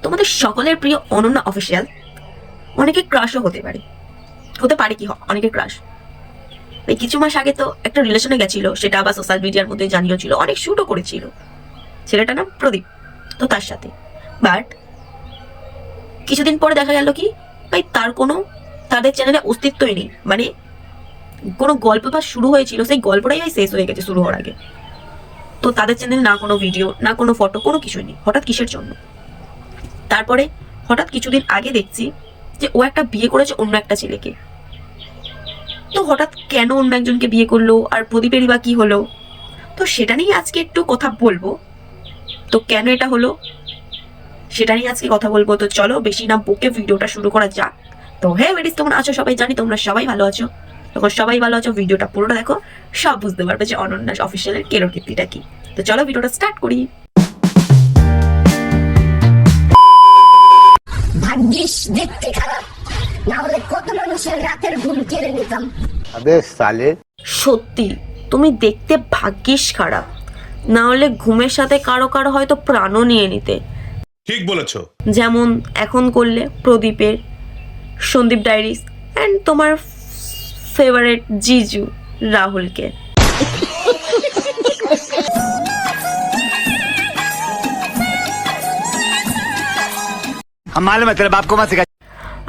তোমাদের সকলের প্রিয় অনন্যা অফিসিয়াল অনেকে ক্রাশও হতে পারে কি অনেকে ক্রাশ। এই কিছু মাস আগে তো একটা রিলেশনে গেছিল, সেটা আবার সোশ্যাল মিডিয়ার মধ্যে জানিয়েছিল, অনেক শুটও করেছিল। ছেলেটার নাম প্রদীপ, তো তার সাথে। বাট কিছুদিন পরে দেখা গেল কি ভাই তাদের চ্যানেলে অস্তিত্বই নেই। মানে কোনো গল্প বা শুরু হয়েছিল, সেই গল্পটাই শেষ হয়ে গেছে শুরু হওয়ার আগে। তো তাদের চ্যানেলে না কোনো ভিডিও, না কোনো ফটো, কোনো কিছুই নেই। হঠাৎ কিসের জন্য? তারপরে হঠাৎ কিছুদিন আগে দেখছি যে ও একটা বিয়ে করেছে অন্য একটা ছেলেকে। তো হঠাৎ কেন অন্য একজনকে বিয়ে করলো, আর প্রদীপেরই বা কি হলো? তো সেটা নিয়ে আজকে একটু কথা বলবো। তো কেন এটা হলো সেটা নিয়ে আজকে কথা বলবো। তো চলো বেশি না বকে ভিডিওটা শুরু করা যাক। তো হ্যাঁ লেডিস, কেমন আছো সবাই? জানি তোমরা সবাই ভালো আছো। তখন সবাই ভালো আছো, ভিডিওটা পুরোটা দেখো, সব বুঝতে পারবে যে অনন্যা অফিসিয়ালের কেরোকীর্তিটা কি। তো চলো ভিডিওটা স্টার্ট করি। ভাগ্যিস দেখতে খারাপ, না হলে কত মানুষের রাতের ঘুম কেড়ে নিতাম। আবে সালে, সত্যি তুমি দেখতে ভাগ্যিস খারাপ, না হলে ঘুমের সাথে কারো কারো হয়তো প্রাণও নিয়ে নিতে। ঠিক বলেছো। যেমন এখন করলে প্রদীপের, সন্দীপ ডায়েরিস অ্যান্ড তোমার ফেভারিট জিজু রাহুলকে।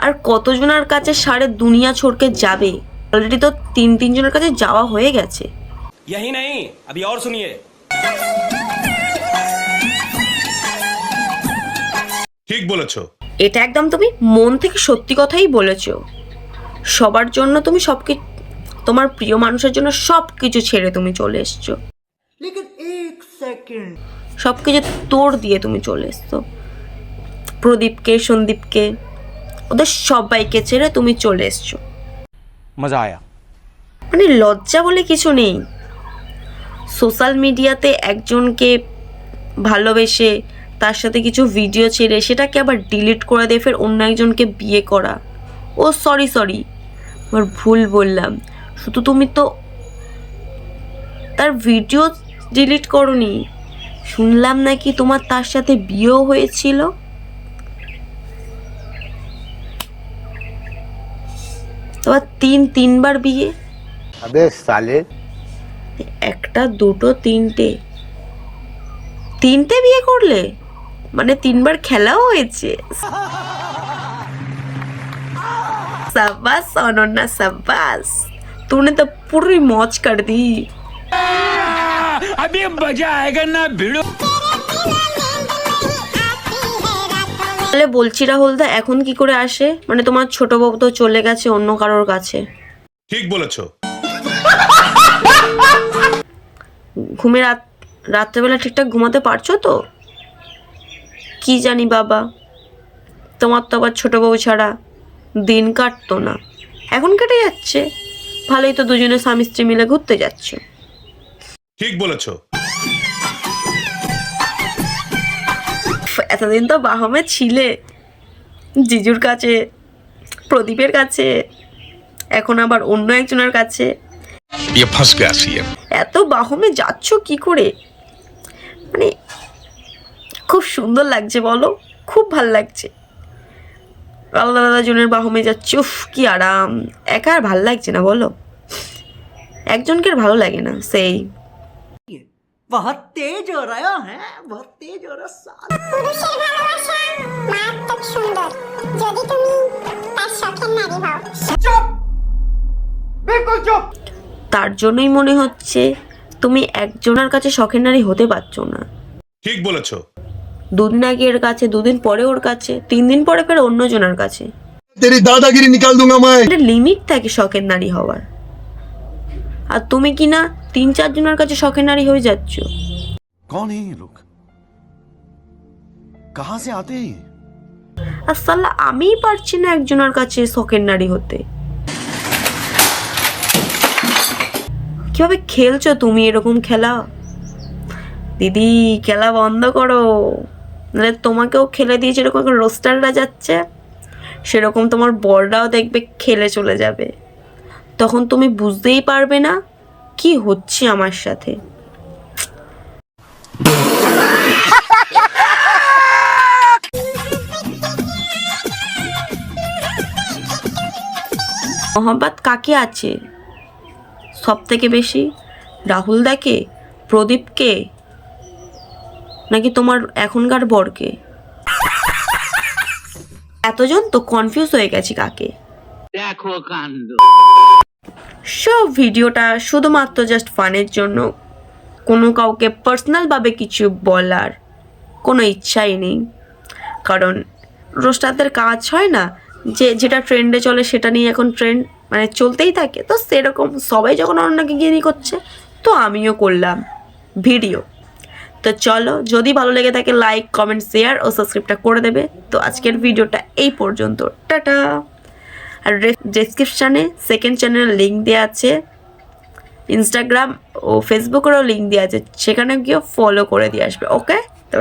আর কতজনের কাছে সারে দুনিয়া ছড়কে যাবে? অলরেডি তো তিনজনের কাছে যাওয়া হয়ে গেছে। यही नहीं, अभी और सुनिए। ঠিক বলেছো। এটা একদম তুমি মন থেকে সত্যি কথাই বলেছো। সবার জন্য তুমি তোমার প্রিয় মানুষের জন্য সবকিছু ছেড়ে তুমি চলে এসছো। সবকিছু তোড় দিয়ে তুমি চলে এসছো। প্রদীপকে, সন্দীপকে, ওদের সবাইকে ছেড়ে তুমি চলে এসছো। मजा आया। মানে লজ্জা বলে কিছু নেই। সোশ্যাল মিডিয়াতে একজনকে ভালোবেসে তার সাথে কিছু ভিডিও ছেড়ে সেটাকে আবার ডিলিট করে দিয়ে ফের অন্য একজনকে বিয়ে করা। ও সরি আমার ভুল বললাম। শুধু তুমি তো তার ভিডিও ডিলিট করোনি, শুনলাম নাকি তোমার তার সাথে বিয়েও হয়েছিল। তোমার তিনবার বিয়ে। আবে সালে, একটা, দুটো, তিনটে বিয়ে করলে, মানে তিনবার খেলাও হয়েছে। সাবাস অনন্যা, সাবাস, तूने तो पूरी मौज कर दी। अभी मजा आएगा ना भिड़ो। তাহলে বলছি রাহুলদা, এখন কি করে আসে? মানে তোমার ছোট বউ তো চলে গেছে অন্য কারোর কাছে। ঠিক বলেছো। রাত্রেবেলা ঠিকঠাক ঘুমাতে পারছো তো? কি জানি বাবা, তোমার তো আবার ছোট বউ ছাড়া দিন কাটতো না, এখন কেটে যাচ্ছে। ভালোই তো, দুজনে স্বামী স্ত্রী মিলে ঘুরতে যাচ্ছ। ঠিক বলেছো। এতদিন তো বাহমে ছিলে, জিজুর কাছে, প্রদীপের কাছে, এখন আবার অন্য একজনের কাছে। এত বাহমে যাচ্ছ কি করে? মানে খুব সুন্দর লাগছে বলো, খুব ভাল লাগছে। আলাদা আলাদা জনের বাহমে যাচ্ছে, উফ কি আরাম। একা আর ভাল লাগছে না বলো, একজনকে আর ভালো লাগে না। সেই बहुत तेज हो रहा है, बहुत तेज हो रहा साल। পুরুষের ভালোবাসা মারাত্মক সুন্দর, যদি তুমি তার শখের নারী হও। चुप, बिल्कुल चुप। তার জন্যই মনে হচ্ছে তুমি একজনের কাছে শখের নারী হতে পারছো না। ঠিক বলেছো। দুদিন আগে এর কাছে, দুদিন পরে ওর কাছে, 3 দিন পরে ফের অন্য জনের কাছে। তেরি দাদাগিরি নিকাল दूंगा मैं। একটা লিমিট থাকে শখের নারী হওয়ার। আর তুমি কি না 3-4 জনের কাছে শখের নারী হয়ে যাচ্ছ। कौन है ये लोग? कहां से आते हैं? আর সাল্লা আমিই পারছি না একজনের কাছে শখের নারী হতে। কিভাবে খেলছো তুমি এরকম খেলা? দিদি খেলা বন্ধ করো, নাহলে তোমাকেও খেলে দিয়ে যেরকম রোস্টাররা যাচ্ছে সেরকম তোমার বররাও দেখবে খেলে চলে যাবে। তখন তুমি বুঝতেই পারবে না কি হচ্ছে আমার সাথে। মহব্বত কাকে আছে সব থেকে বেশি, রাহুল দাকে, প্রদীপকে, নাকি তোমার এখনকার বরকে? এতজন তো কনফিউজ হয়ে গেছি কাকে। সব ভিডিওটা শুধুমাত্র জাস্ট ফানের জন্য, কোনো কাউকে পার্সোনালভাবে কিছু বলার কোনো ইচ্ছাই নেই, কারণ রোস্টারদের কাজ হয় না যে যেটা ট্রেন্ডে চলে সেটা নিয়ে এখন ট্রেন্ড মানে চলতেই থাকে, তো সেরকম সবাই যখন অন্যকে গিয়ে করছে তো আমিও করলাম ভিডিও। তো চলো, যদি ভালো লেগে থাকে লাইক কমেন্ট শেয়ার ও সাবস্ক্রাইবটা করে দেবে। তো আজকের ভিডিওটা এই পর্যন্ত, টাটা। আর ডেসক্রিপশানে সেকেন্ড চ্যানেলের লিঙ্ক দেওয়া আছে, ইনস্টাগ্রাম ও ফেসবুকেরও লিঙ্ক দেওয়া আছে, সেখানে গিয়ে ফলো করে দিয়ে আসবে। ওকে, তো